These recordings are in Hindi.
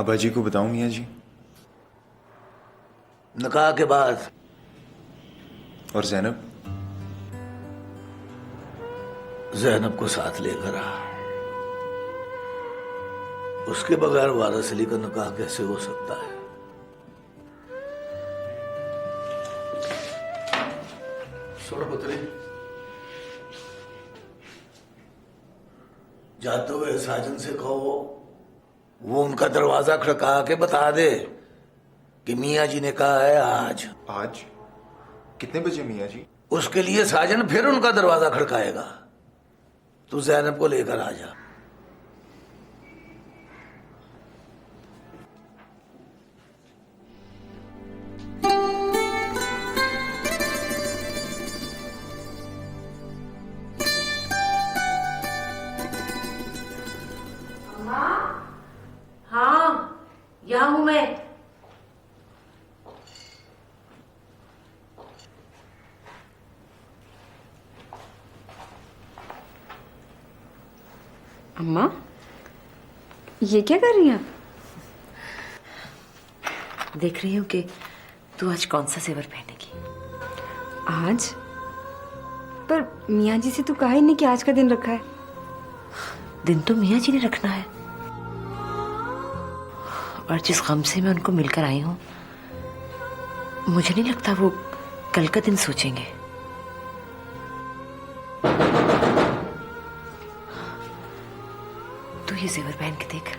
अब्बा जी को बताऊं मियाँ जी? निकाह के बाद। और जैनब? जैनब को साथ लेकर आ। उसके बगैर वारिस अली का निकाह कैसे हो सकता है? सुनो पुत्री, जाते हुए साजन से कहो वो उनका दरवाजा खड़का के बता दे कि मियाँ जी ने कहा है आज। आज? कितने बजे मियाँ जी? उसके लिए साजन फिर उनका दरवाजा खड़काएगा। तू जैनब को लेकर आ जा। हाँ, यहाँ हूं मैं। अम्मा, ये क्या कर रही हैं आप? देख रही हूँ कि तू आज कौन सा जेवर पहनेगी। आज? पर मियाँ जी से तो कहा ही नहीं कि आज का दिन रखा है। दिन तो मियाँ जी ने रखना है, और जिस गम से मैं उनको मिलकर आई हूँ, मुझे नहीं लगता वो कल का दिन सोचेंगे। तू ये जेवर पहन के देख,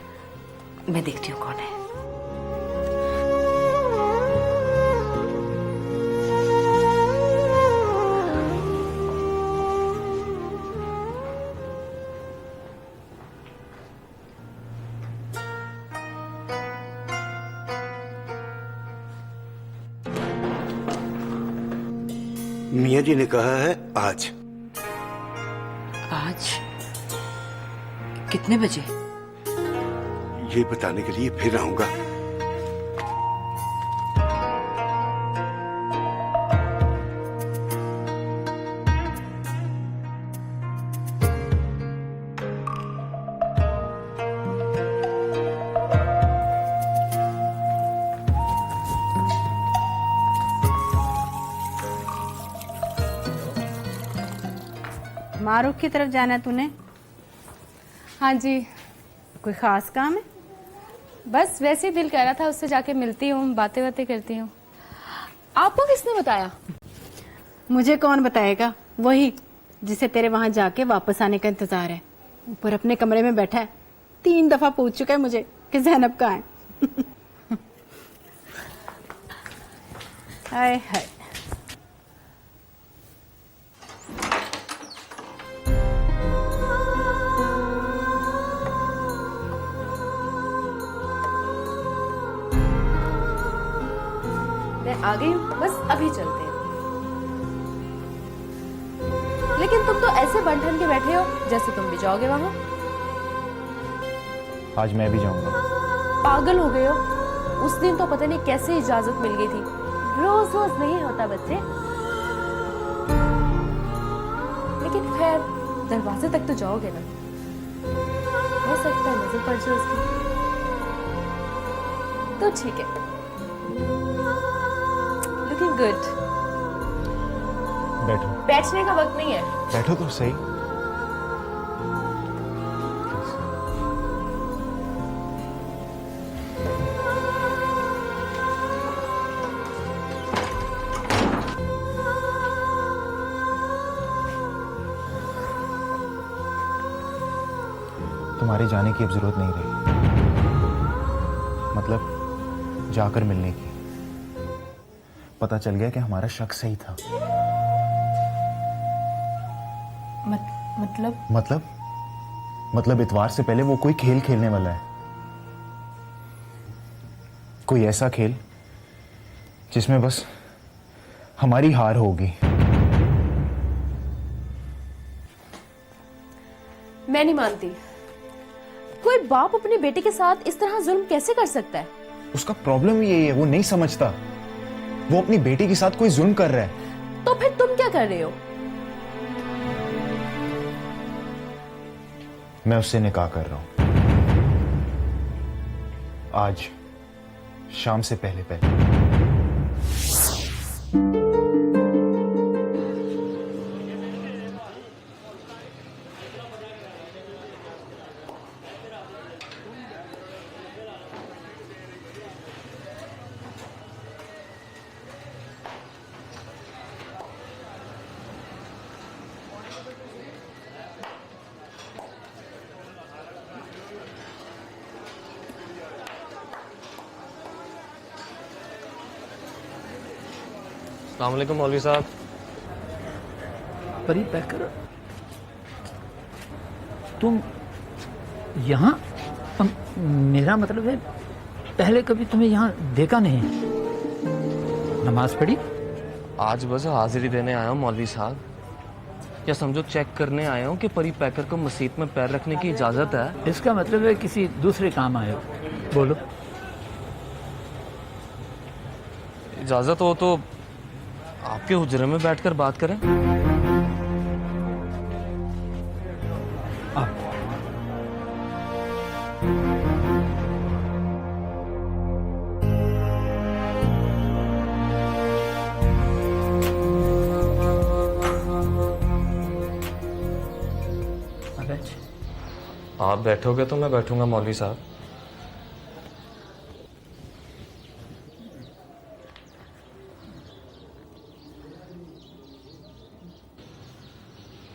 मैं देखती हूँ कौन है। मियाँ जी ने कहा है आज। आज कितने बजे? ये बताने के लिए फिर आऊंगा। मारूफ की तरफ जाना है तूने? हाँ जी, कोई खास काम है? बस वैसे ही दिल कह रहा था उससे जाके मिलती हूँ, बातें बातें करती हूँ। आपको किसने बताया? मुझे कौन बताएगा, वही जिसे तेरे वहां जाके वापस आने का इंतजार है। ऊपर अपने कमरे में बैठा है, 3 दफा पूछ चुका है मुझे कि जैनब कहाँ है। हाय हाय। मैं आ गई हूँ, बस अभी चलते हैं। लेकिन तुम तो ऐसे बंठन के बैठे हो जैसे तुम भी जाओगे वहां। आज मैं भी जाऊंगा। पागल हो गए हो? उस दिन तो पता नहीं कैसे इजाजत मिल गई थी। रोज रोज नहीं होता बच्चे। लेकिन खैर, दरवाजे तक तो जाओगे ना, हो सकता है नजर पड़ जाए उसकी। तो ठीक है। Looking good. बैठो। बैठने का वक्त नहीं है। बैठो तो सही। तुम्हारे जाने की अब जरूरत नहीं रही, मतलब जाकर मिलने की। पता चल गया कि हमारा शक सही था। मतलब इतवार से पहले वो कोई खेल खेलने वाला है। कोई ऐसा खेल जिसमें बस हमारी हार होगी। मैं नहीं मानती। कोई बाप अपने बेटे के साथ इस तरह जुल्म कैसे कर सकता है? उसका प्रॉब्लम ही यही है, वो नहीं समझता। वो अपनी बेटी के साथ कोई जुल्म कर रहा है। तो फिर तुम क्या कर रहे हो? मैं उससे निकाह कर रहा हूं। आज शाम से पहले पहले। अस्सलाम वालेकुम मौलवी साहब। परी पैकर, तुम यहाँ? मेरा मतलब है पहले कभी तुम्हें यहाँ देखा नहीं। नमाज पढ़ी? आज बस हाजिरी देने आया हूँ मौलवी साहब, या समझो चेक करने आया हूँ कि परी पैकर को मस्जिद में पैर रखने की इजाज़त है। इसका मतलब है किसी दूसरे काम आए हो। बोलो। इजाज़त हो तो आपके हुजरे में बैठकर बात करें। आप बैठोगे तो मैं बैठूंगा मौलवी साहब।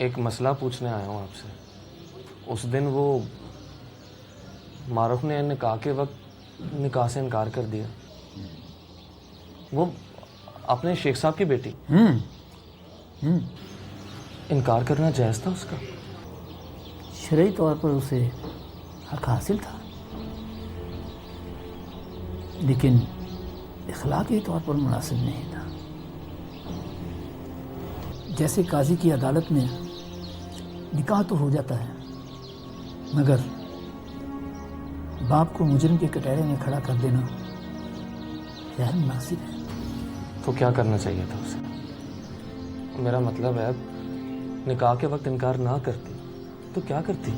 एक मसला पूछने आया हूँ आपसे। उस दिन वो मारूफ ने निकाह के वक्त निकाह से इनकार कर दिया। वो अपने शेख साहब की बेटी। इनकार करना जायज़ था उसका? शरई तौर पर उसे हक हासिल था, लेकिन इखलाकी तौर पर मुनासिब नहीं था। जैसे काजी की अदालत में निकाह तो हो जाता है, मगर बाप को मुजरिम के कटहरे में खड़ा कर देना गैर मुनासिब है। तो क्या करना चाहिए था उसे? मेरा मतलब है, निकाह के वक्त इनकार ना करती तो क्या करती?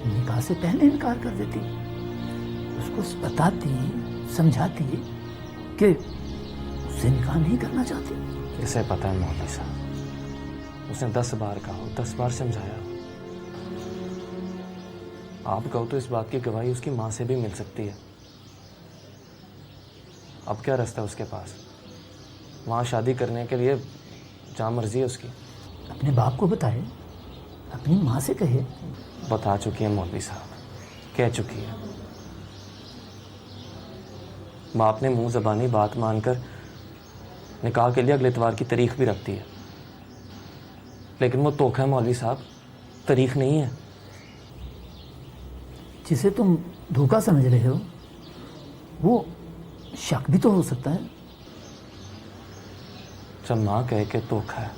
निकाह से पहले इनकार कर देती, उसको बताती, समझाती कि उससे निकाह नहीं करना चाहती। इसे पता है मौलवी साहब, उसने 10 बार कहा, 10 बार समझाया। आप कहो तो इस बात की गवाही उसकी माँ से भी मिल सकती है। अब क्या रास्ता है उसके पास? वहाँ शादी करने के लिए जहाँ मर्जी है उसकी। अपने बाप को बताए, अपनी माँ से कहे। बता चुकी है मौलवी साहब, कह चुकी है। बाप ने मुंह ज़बानी बात मानकर निकाह के लिए अगले इतवार की तारीख भी रख दी है, लेकिन वो धोखा है मौलवी साहब, तारीख नहीं है। जिसे तुम धोखा समझ रहे हो वो शक भी तो हो सकता है। जब माँ कहे के धोखा है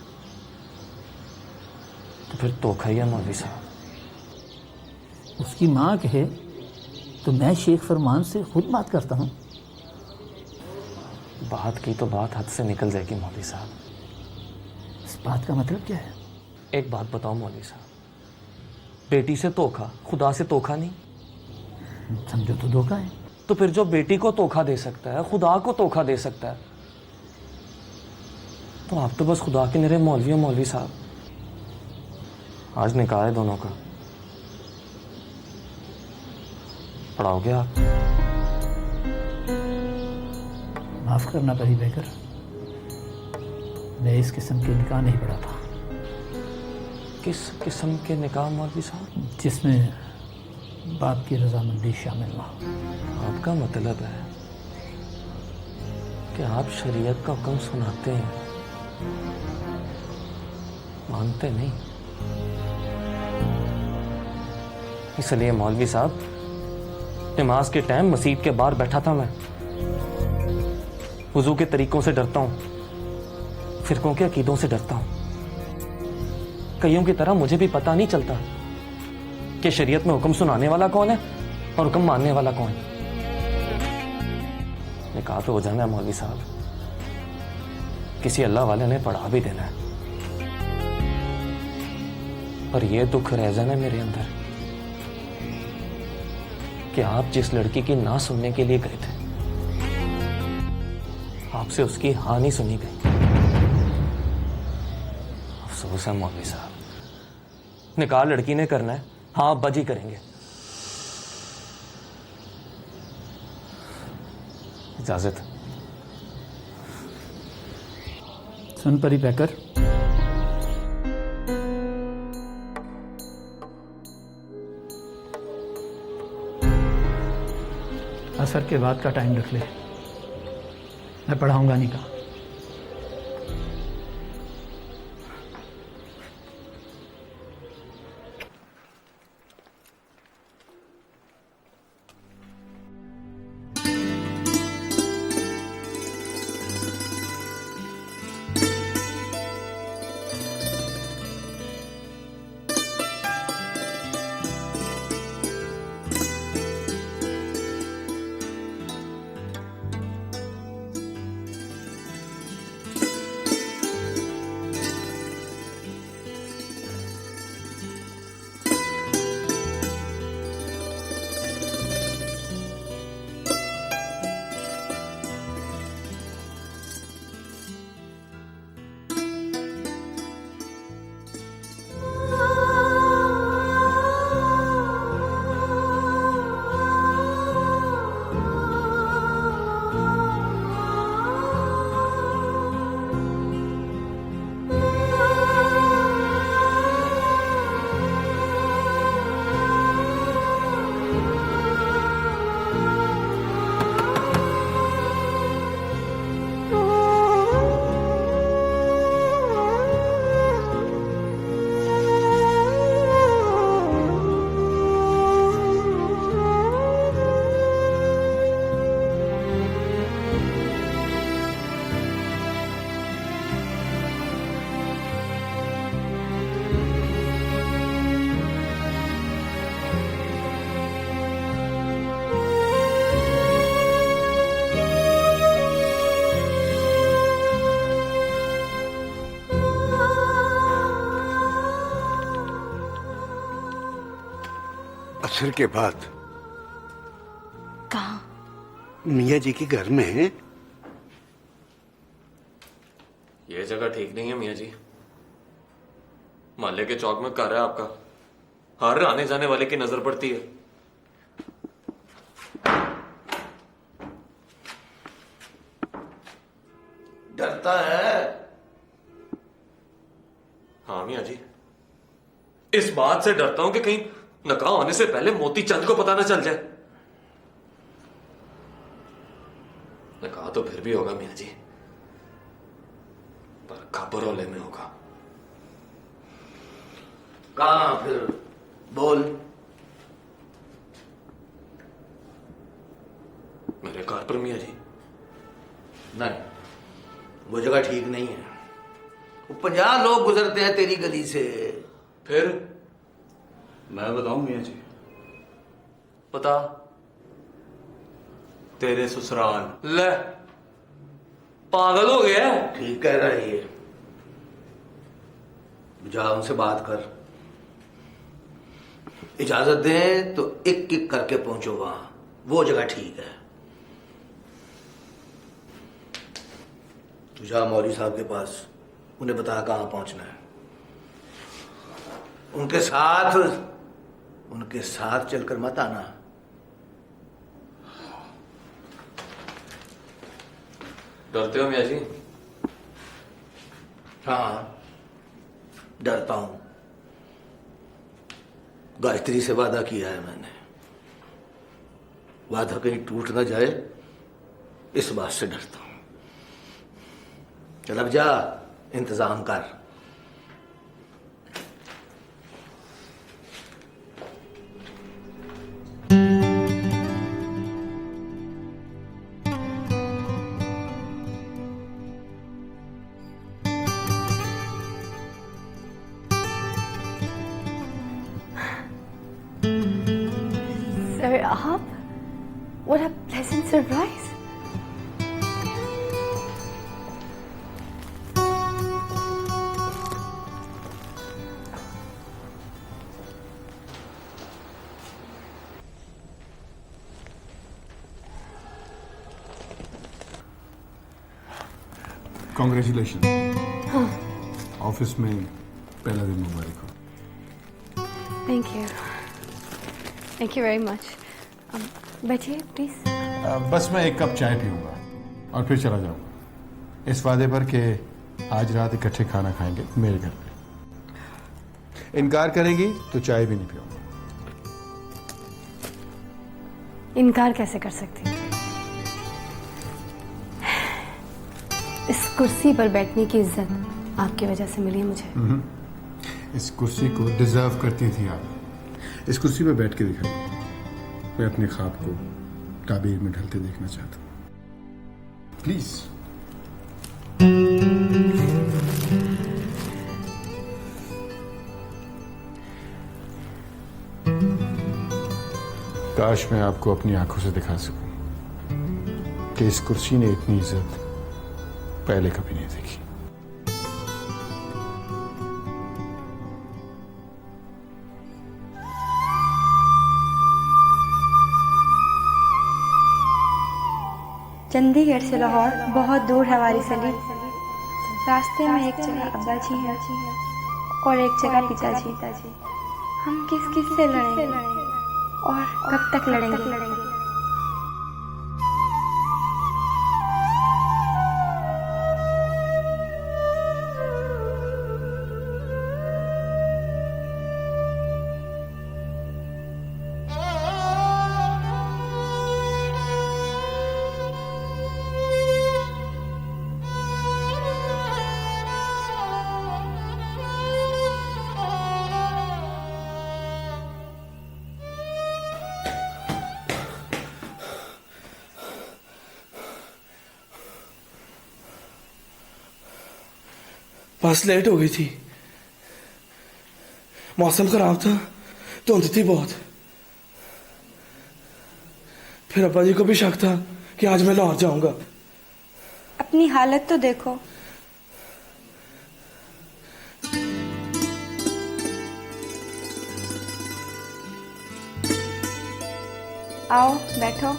तो फिर धोखा ही है मौलवी साहब। उसकी माँ कहे तो मैं शेख फरमान से खुद बात करता हूँ। बात की तो बात हद से निकल जाएगी मौलवी साहब। इस बात का मतलब क्या है? एक बात बताओ मौलवी साहब, बेटी से धोखा खुदा से धोखा नहीं? समझो तो धोखा है। तो फिर जो बेटी को धोखा दे सकता है, खुदा को धोखा दे सकता है, तो आप तो बस खुदा के निरे मौलवी हो मौलवी साहब। आज निकाह है दोनों का, पढ़ाओगे आप? माफ करना परी बेकर, मैं इस किस्म के निकाह नहीं पढ़ा था। किस किस्म के निकाह मौलवी साहब? जिसमें बाप की रजामंदी शामिल ना। आपका मतलब है कि आप शरीयत का हुक्म सुनाते हैं, मानते नहीं। इसलिए मौलवी साहब, नमाज के टाइम मस्जिद के बाहर बैठा था मैं। वुजू के तरीकों से डरता हूँ, फिरकों के अकीदों से डरता हूँ। कईयों की तरह मुझे भी पता नहीं चलता कि शरीयत में हुक्म सुनाने वाला कौन है और हुक्म मानने वाला कौन है। निकाह तो हो जाना है मौलवी साहब, किसी अल्लाह वाले ने पढ़ा भी देना है। पर यह दुख रह जाना है मेरे अंदर कि कि आप जिस लड़की की ना सुनने के लिए गए थे, आपसे उसकी हाँ नहीं सुनी गई। अफसोस है मौलवी साहब, निकाह लड़की ने करना है, हाँ अब्बा जी करेंगे। इजाजत। सुन परी पैकर, असर के बाद का टाइम रख ले, मैं पढ़ाऊंगा निकाह। असर के बाद कहाँ? मियाँ जी के घर में। ये जगह ठीक नहीं है मियाँ जी। मोहल्ले के चौक में घर है आपका, हर आने जाने वाले की नजर पड़ती है। डरता है? हाँ मियाँ जी, इस बात से डरता हूं कि कहीं निकाह होने से पहले मोती चंद को पता ना चल जाए। निकाह तो फिर भी होगा मियाँ जी, पर खबरोले में होगा। कहां फिर? बोल। मेरे घर पर मियाँ जी। नहीं, वो जगह ठीक नहीं है। वो 50 लोग गुजरते हैं तेरी गली से। फिर मैं बताऊं मियाँ जी? पता तेरे ससुराल। ले, पागल हो गया है? ठीक कह रहा है ये। जा उनसे बात कर, इजाजत दें तो एक एक करके पहुंचो वहां, वो जगह ठीक है। तू जा मौलवी साहब के पास, उन्हें बता कहां पहुंचना है। उनके साथ चलकर मत आना। डरते हो मियाँ जी? हाँ, डरता हूं। गायत्री से वादा किया है मैंने, वादा कहीं टूट ना जाए, इस बात से डरता हूं। चल अब जा, इंतजाम कर। सर आप, what a pleasant surprise. Congratulation. हाँ। ऑफिस में पहला दिन मुबारक हो। Thank you very much. बैठिए प्लीज। बस मैं एक कप चाय पीऊंगा और फिर चला जाऊंगा, इस वादे पर कि आज रात इकट्ठे खाना खाएंगे मेरे घर पे। इनकार करेंगी तो चाय भी नहीं पीऊंगा। इनकार कैसे कर सकती हूँ? इस कुर्सी पर बैठने की इज्जत आपकी वजह से मिली मुझे। इस कुर्सी को डिजर्व करती थी आप। इस कुर्सी पर बैठ के दिखाइए। मैं अपने ख्वाब को ताबीर में ढलते देखना चाहता हूँ, प्लीज। काश मैं आपको अपनी आंखों से दिखा सकूं कि इस कुर्सी ने इतनी इज्जत पहले कभी नहीं देखी। चंडीगढ़ से लाहौर बहुत दूर है हमारी सली। रास्ते में एक जगह अब्बा जी हैं और एक जगह पिताजी। हम किस किस से लड़ेंगे और कब तक लड़ेंगे? बस लेट हो गई थी, मौसम खराब था, धुंध थी बहुत। फिर अब्बा जी को भी शक था कि आज मैं लाहौर जाऊंगा। अपनी हालत तो देखो। आओ बैठो।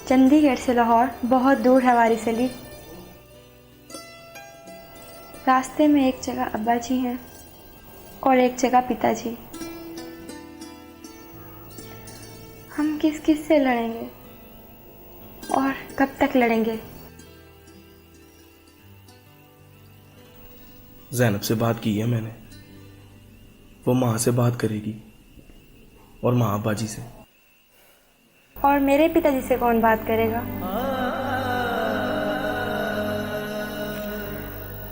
चंडीगढ़ से लाहौर बहुत दूर है हमारी सली। रास्ते में एक जगह अब्बा जी हैं और एक जगह पिताजी। हम किस किस से लड़ेंगे और कब तक लड़ेंगे? ज़ैनब से बात की है मैंने, वो माँ से बात करेगी और माँ अब्बा जी से। और मेरे पिताजी से कौन बात करेगा?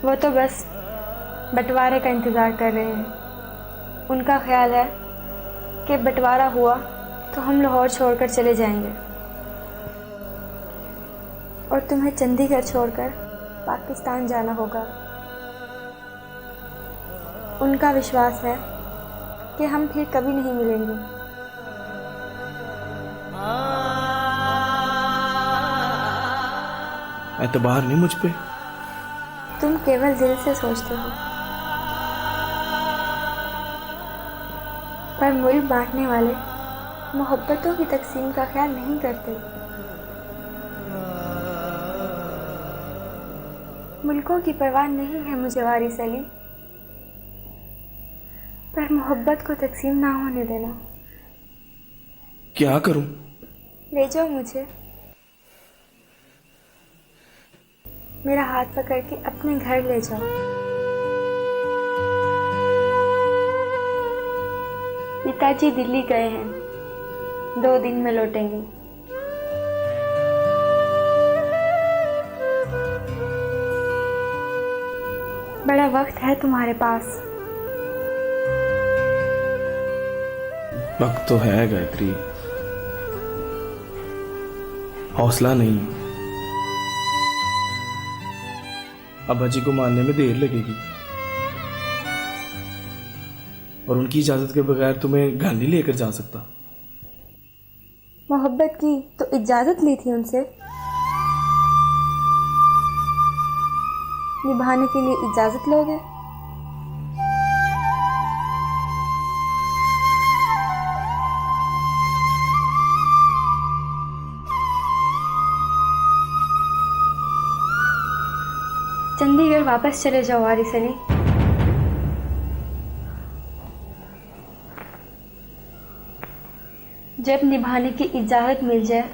वो तो बस बंटवारे का इंतज़ार कर रहे हैं। उनका ख्याल है कि बंटवारा हुआ तो हम लाहौर छोड़कर चले जाएंगे और तुम्हें चंडीगढ़ छोड़कर पाकिस्तान जाना होगा। उनका विश्वास है कि हम फिर कभी नहीं मिलेंगे। एतबार नहीं मुझ पे? तुम केवल दिल से सोचते हो, पर मुल्क बांटने वाले मोहब्बतों की तकसीम का ख्याल नहीं करते। मुल्कों की परवाह नहीं है मुझे वारिस अली, पर मोहब्बत को तकसीम ना होने देना। क्या करूं? ले जाओ मुझे, मेरा हाथ पकड़ के अपने घर ले जाओ। पिताजी दिल्ली गए हैं, 2 दिन में लौटेंगे। बड़ा वक्त है तुम्हारे पास। वक्त तो है गायत्री, हौसला नहीं। अब्बा जी को मानने में देर लगेगी और उनकी इजाजत के बगैर तुम्हें घर नहीं लेकर जा सकता। मोहब्बत की तो इजाजत ली थी उनसे। निभाने के लिए इजाज़त लोगे? चंडीगढ़ वापस चले जाओ वारिस अली। जब निभाने की इजाज़त मिल जाए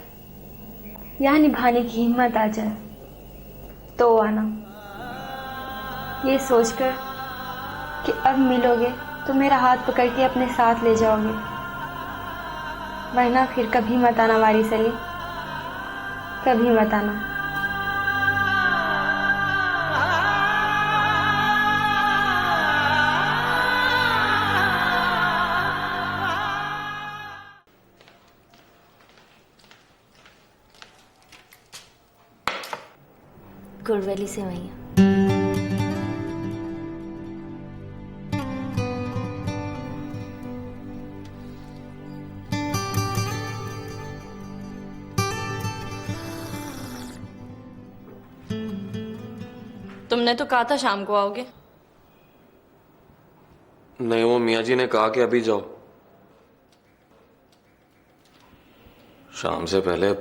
या निभाने की हिम्मत आ जाए तो आना, ये सोचकर कि अब मिलोगे तो मेरा हाथ पकड़ के अपने साथ ले जाओगे, वरना फिर कभी मत आना वारिस अली, कभी मत आना। गुड़वैली से वही तुमने तो कहा था शाम को आओगे। नहीं, वो मियाँ जी ने कहा कि अभी जाओ, शाम से पहले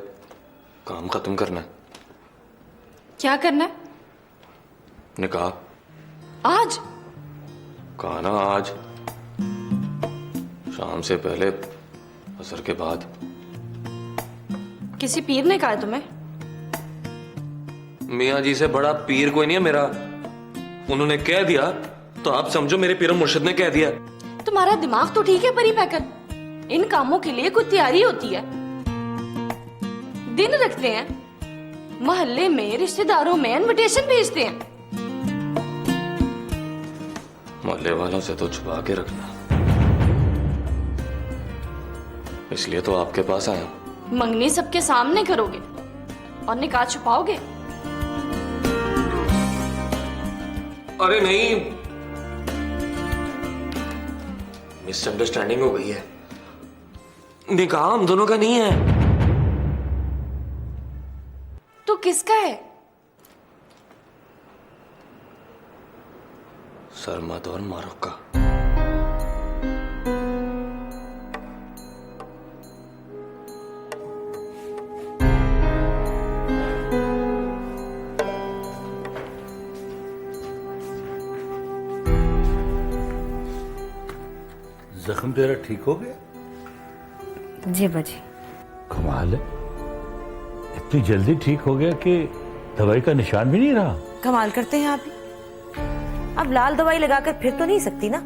काम खत्म करना है। क्या करना है? निकाह। आज? कहा ना आज, शाम से पहले, असर के बाद। किसी पीर ने कहा है तुम्हें? मियाँ जी से बड़ा पीर कोई नहीं है मेरा, उन्होंने कह दिया तो आप समझो मेरे पीर मुर्शिद ने कह दिया। तुम्हारा दिमाग तो ठीक है परी पैकर, इन कामों के लिए कुछ तैयारी होती है, दिन रखते हैं, मोहल्ले में रिश्तेदारों में इनविटेशन भेजते हैं। मोहल्ले वालों से तो छुपा के रखना, इसलिए तो आपके पास आया हूं। मंगनी सबके सामने करोगे और निकाह छुपाओगे? अरे नहीं, मिसअंडरस्टैंडिंग हो गई है, निकाह हम दोनों का नहीं है। तो किसका है? सरमद और मारूफ का। जख्म तेरा ठीक हो गया? जी बाजी। कमाल है, इतनी जल्दी ठीक हो गया कि दवाई का निशान भी नहीं रहा। कमाल करते हैं आप ही, अब लाल दवाई लगाकर फिर तो नहीं सकती ना।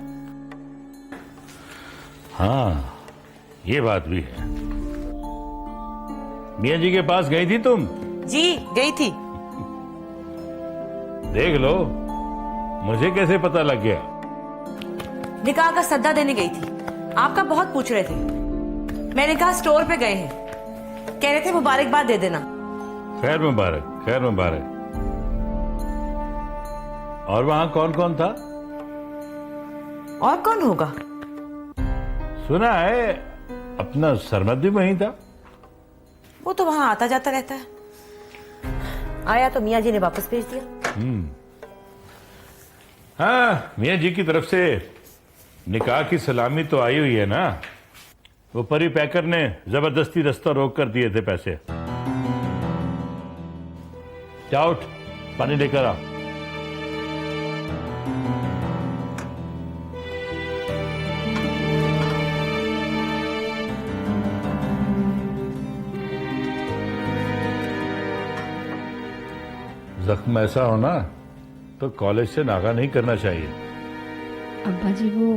हाँ, ये बात भी है। मियाँ जी के पास गई थी तुम? जी गई थी। देख लो, मुझे कैसे पता लग गया? निकाह का सद्दा देने गई थी, आपका बहुत पूछ रहे थे। मैंने कहा स्टोर पे गए हैं, कह रहे थे मुबारकबाद दे देना। खैर मुबारक, खैर मुबारक। और वहां कौन कौन था? और कौन होगा? सुना है अपना सरमद भी वहीं था। वो तो वहां आता जाता रहता है, आया तो मियाँ जी ने वापस भेज दिया। हाँ, मियाँ जी की तरफ से निकाह की सलामी तो आई हुई है ना। वो परी पैकर ने जबरदस्ती रास्ता रोक कर दिए थे पैसे। जा उठ, पानी लेकर आ। जख्म ऐसा हो ना तो कॉलेज से नागा नहीं करना चाहिए। अब्बा जी, वो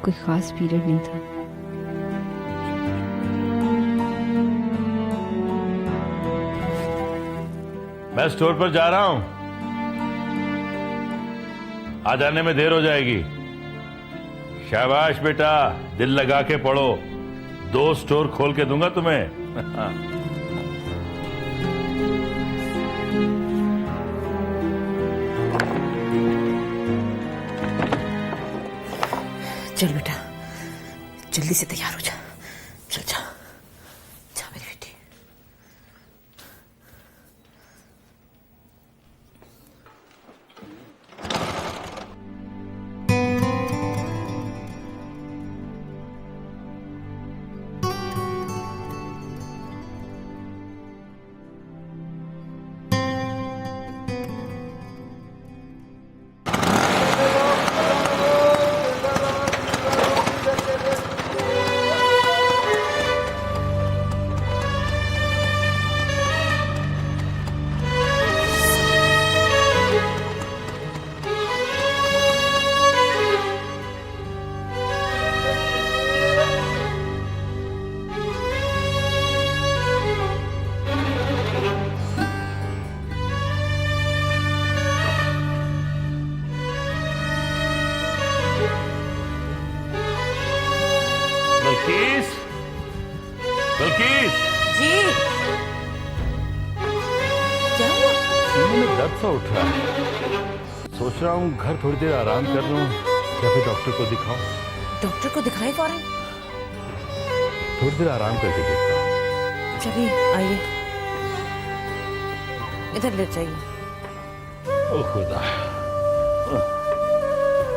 कोई खास पीरियड नहीं था। मैं स्टोर पर जा रहा हूं, आ जाने में देर हो जाएगी। शाबाश बेटा, दिल लगा के पढ़ो, 2 स्टोर खोल के दूंगा तुम्हें। चल बेटा, जल्दी से तैयार हो जा, चल जा, जा मेरी बेटी। सा उठ रहा है। सोच रहा हूँ घर थोड़ी देर आराम कर लूँ या फिर डॉक्टर को दिखाऊं। डॉक्टर को दिखाएं फौरन। थोड़ी देर आराम करके देखता हूँ। चलिए आइए, इधर लेट जाइए। ओ खुदा,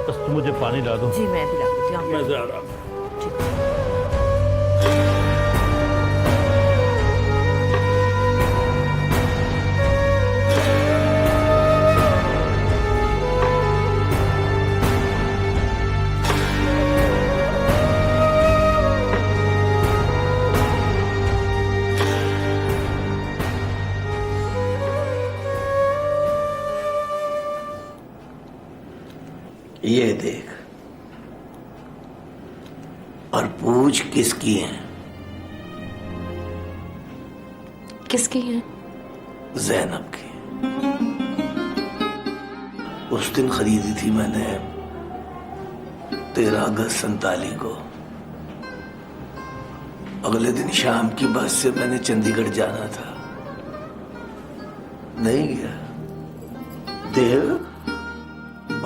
बस तुम मुझे पानी ला दो। जी मैं भी ला देती हूँ। मैं जा रहा हूँ। ये देख, और पूछ किसकी है? किसकी है? ज़ैनब की। उस दिन खरीदी थी मैंने 13 अगस्त 47 को। अगले दिन शाम की बस से मैंने चंडीगढ़ जाना था, नहीं गया। देख,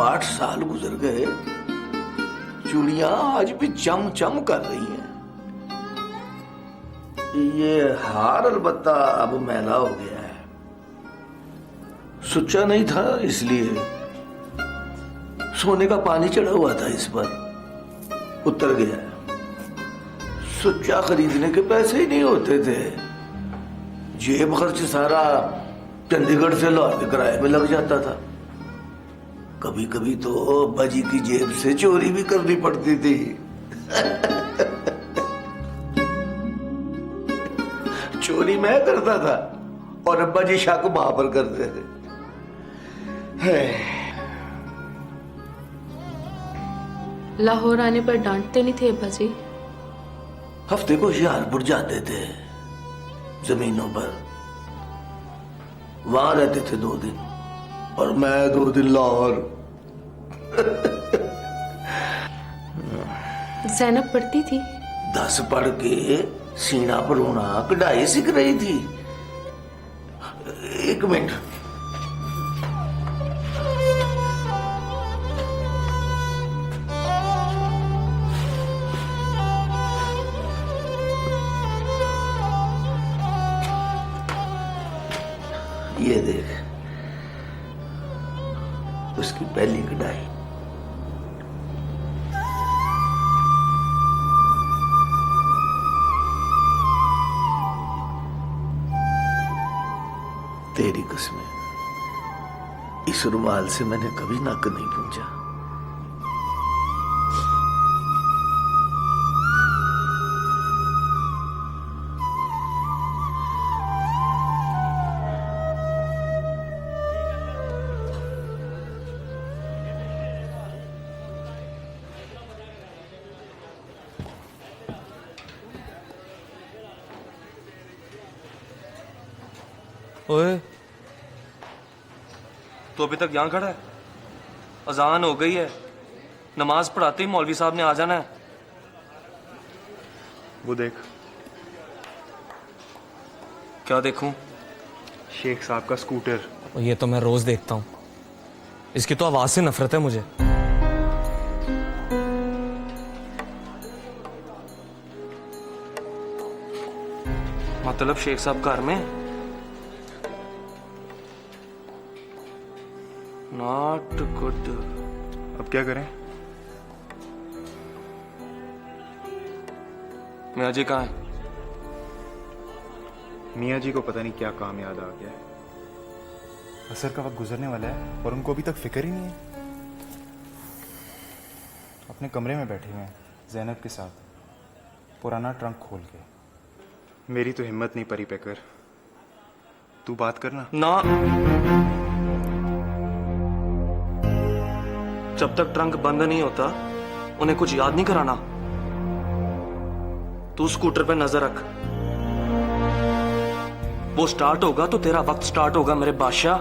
8 साल गुजर गए, चूड़ियां आज भी चम चम कर रही हैं। ये हार अलबत्ता अब मैला हो गया है, सुच्चा नहीं था इसलिए। सोने का पानी चढ़ा हुआ था इस पर, उतर गया। सुच्चा खरीदने के पैसे ही नहीं होते थे। जेब खर्च सारा चंडीगढ़ से लाहौर के किराए में लग जाता था। कभी कभी तो अब्बा जी की जेब से चोरी भी करनी पड़ती थी। चोरी मैं करता था और अब्बा जी शक वहां पर करते थे। लाहौर आने पर डांटते नहीं थे अब्बा जी? हफ्ते को होशियारपुर जाते थे, जमीनों पर। वहां रहते थे 2 दिन और मैं 2 दिन लाहौर। ज़ैनब पढ़ती थी? 10 पढ़ के सीना पर होना कढ़ाई सीख रही थी। 1 मिनट। ये देख, उसकी पहली कढ़ाई। तेरी कसम, इस रुमाल से मैंने कभी नक नहीं पूंछा। ओए, तो अभी तक यहाँ खड़ा है? अजान हो गई है, नमाज पढ़ाते ही मौलवी साहब ने आ जाना है। वो देख। क्या देखूं? शेख साहब का स्कूटर। ये तो मैं रोज देखता हूँ। इसकी तो आवाज से नफरत है मुझे। मतलब शेख साहब घर में? Not good. अब क्या करें? मियाँ जी कहाँ है? मियाँ जी को पता नहीं क्या काम याद आ गया है। असर का वक्त गुजरने वाला है और उनको अभी तक फिक्र ही नहीं है। अपने कमरे में बैठे हुए हैं ज़ैनब के साथ, पुराना ट्रंक खोल के। मेरी तो हिम्मत नहीं परी पैकर, तू बात करना ना। जब तक ट्रंक बंद नहीं होता उन्हें कुछ याद नहीं कराना। तू स्कूटर पे नजर रख, वो स्टार्ट होगा तो तेरा वक्त स्टार्ट होगा मेरे बादशाह।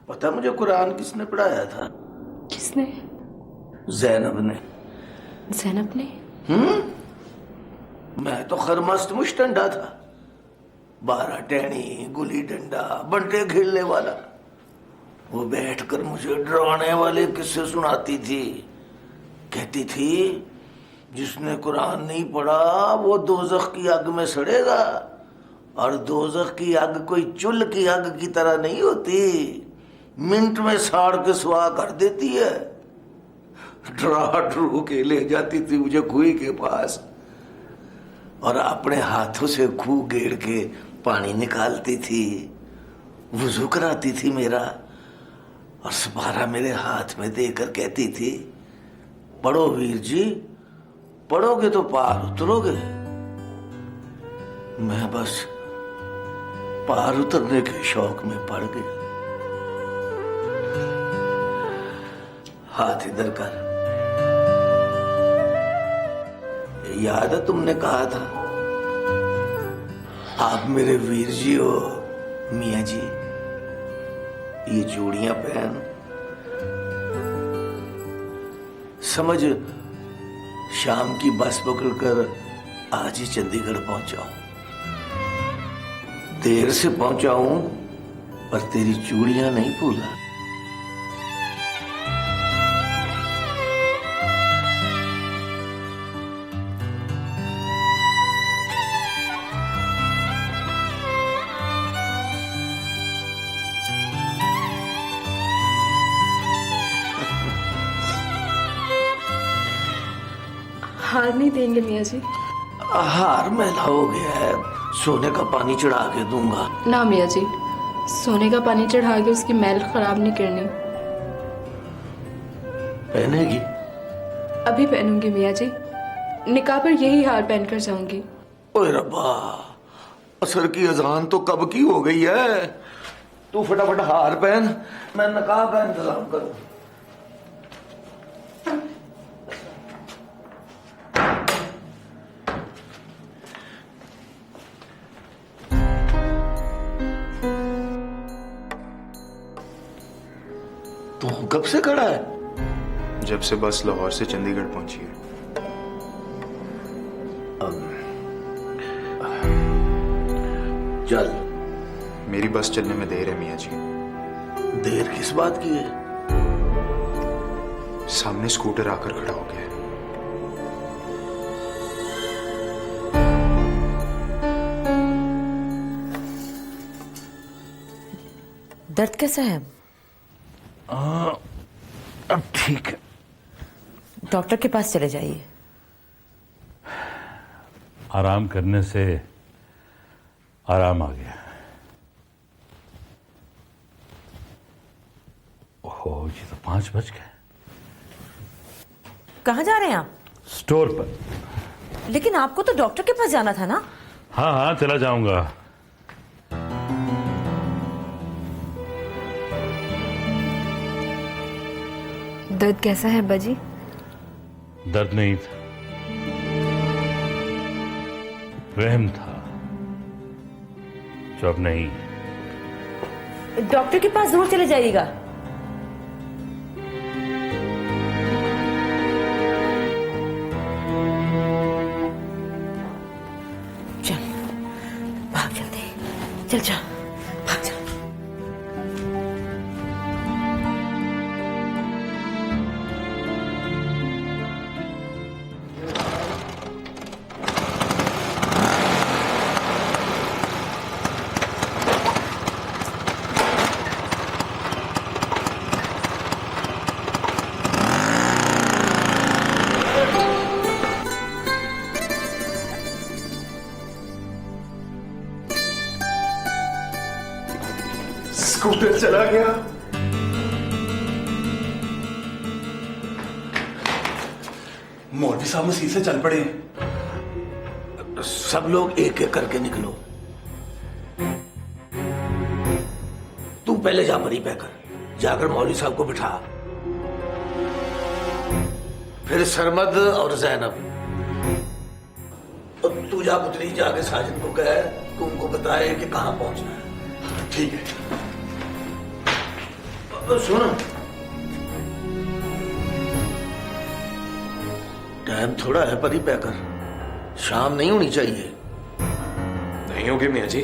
पता मुझे कुरान किसने पढ़ाया था? किसने? ज़ैनब ने। ज़ैनब ने? मैं तो खरमस्त मुश्तंडा था। 12 टहनी, गुली डंडा, बंटे खेलने वाला। वो बैठकर मुझे डराने वाले किस्से सुनाती थी। कहती थी जिसने कुरान नहीं पढ़ा वो दोजख की आग में सड़ेगा, और दोजख की आग कोई चुल्ह की आग की तरह नहीं होती, मिनट में साड़ के सुहा कर देती है। डरा डरू के ले जाती थी मुझे कुएं के पास, और अपने हाथों से खूह गेड़ के पानी निकालती थी, वुजू कराती थी मेरा, और सुपारा मेरे हाथ में देकर कहती थी, पढ़ो वीर जी, पढ़ोगे तो पार उतरोगे। मैं बस पार उतरने के शौक में पड़ गया। हाथ इधर कर। याद है तुमने कहा था आप मेरे वीर जी हो मियाँ जी, ये चूड़ियां पहन। समझ शाम की बस पकड़कर आज ही चंडीगढ़ पहुंचाऊं। देर से पहुंचाऊं पर तेरी चूड़ियां नहीं भूला। हार नहीं देंगे मियाँ जी? हार मैला हो गया है, सोने का पानी चढ़ा के दूंगा। ना मियाँ जी, सोने का पानी चढ़ा के उसकी मैल खराब नहीं करनी। पहनेगी? अभी पहनूंगी मियाँ जी, निकाह पर यही हार पहनकर जाऊंगी। ओए रब्बा, असर की अजान तो कब की हो गई है। तू फटाफट हार पहन, मैं निकाह का इंतजाम करूं। तू कब से खड़ा है? जब से बस लाहौर से चंडीगढ़ पहुंची है। चल। मेरी बस चलने में देर है मियाँ जी। देर किस बात की है? सामने स्कूटर आकर खड़ा हो गया है। दर्द कैसा है? अब ठीक है। डॉक्टर के पास चले जाइए। आराम करने से आराम आ गया। ओहो, ये तो 5 बज गए। कहाँ जा रहे हैं आप? स्टोर पर। लेकिन आपको तो डॉक्टर के पास जाना था ना? हाँ हाँ, चला जाऊंगा। दर्द कैसा है बाजी? दर्द नहीं था, वहम था जो अब नहीं। डॉक्टर के पास जरूर चले जाइएगा। चल भाग, जल्दी चल, जा भाग, जा। स्कूटर चला गया। मौलवी साहब मसीह से चल पड़े। सब लोग एक एक करके निकलो। तू पहले जा परी पैकर, जाकर मौलवी साहब को बिठा। फिर सरमद और जैनब। और तू जा पुतली, जाके साजिद को कह तुमको बताए कि कहां पहुंचना है। ठीक है। सुन, टाइम थोड़ा है परी पैकर, शाम नहीं होनी चाहिए। नहीं होगी मियाँ जी,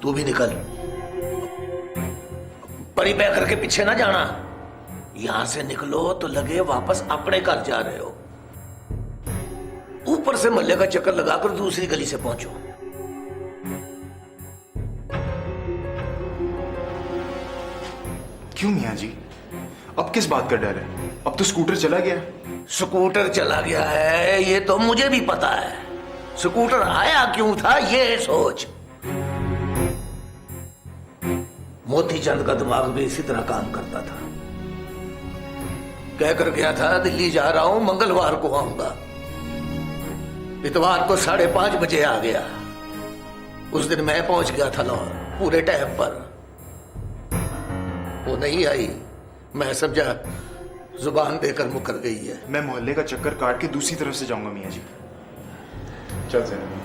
तू भी निकल। परी पैकर के पीछे ना जाना। यहां से निकलो तो लगे वापस अपने घर जा रहे हो। ऊपर से मल्ले का चक्कर लगाकर दूसरी गली से पहुंचो। क्यों मियाँ जी, अब किस बात का डर है? अब तो स्कूटर चला गया। स्कूटर चला गया है ये तो मुझे भी पता है। स्कूटर आया क्यों था ये सोच। मोती चंद का दिमाग भी इसी तरह काम करता था। कहकर गया था दिल्ली जा रहा हूं, मंगलवार को आऊंगा। इतवार को 5:30 बजे आ गया। उस दिन मैं पहुंच गया था लाहौर पूरे टाइम पर। वो नहीं आई, मैं समझा जुबान देकर मुकर गई है। मैं मोहल्ले का चक्कर काट के दूसरी तरफ से जाऊंगा मियाँ जी। चल ज़ैनब।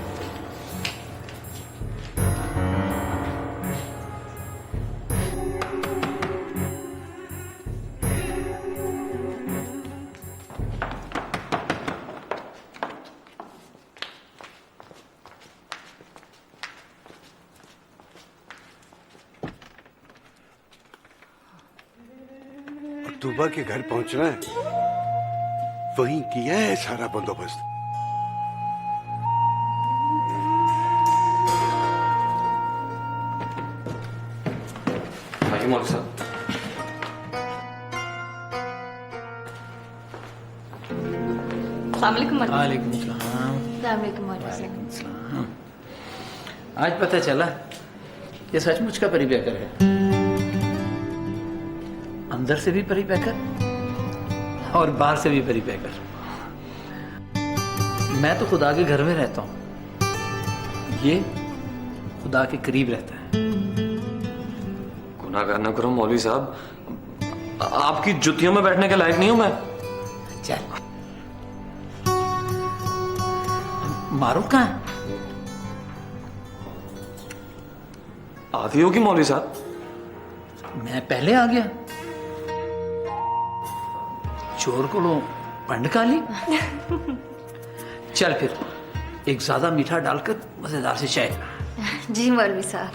अक्टूबा के घर पहुंचना है, वहीं किया है सारा बंदोबस्त। आइए मौलवी साहब। वालेकुम वालेकुम सलाम। आज पता चला ये सचमुच का परी पैकर है। अंदर से भी परी पैकर और बाहर से भी परी पैकर। मैं तो खुदा के घर में रहता हूं, ये खुदा के करीब रहता है। गुनाहगार ना करो मौलवी साहब, आपकी जुतियों में बैठने के लायक नहीं हूं मैं। चल मारो कहाँ है? आधी होगी मौलवी साहब। मैं पहले आ गया। चोर को लो पंड काली। चल फिर एक ज्यादा मीठा डालकर मजेदार से चाय। जी मौलवी साहब।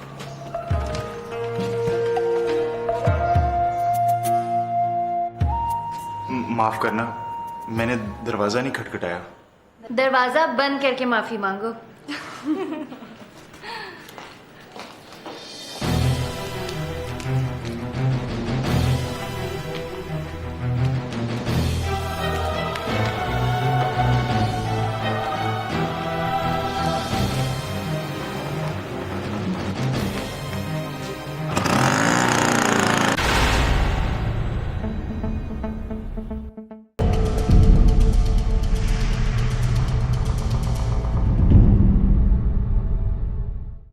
माफ करना, मैंने दरवाजा नहीं खटखटाया। दरवाजा बंद करके माफी मांगो।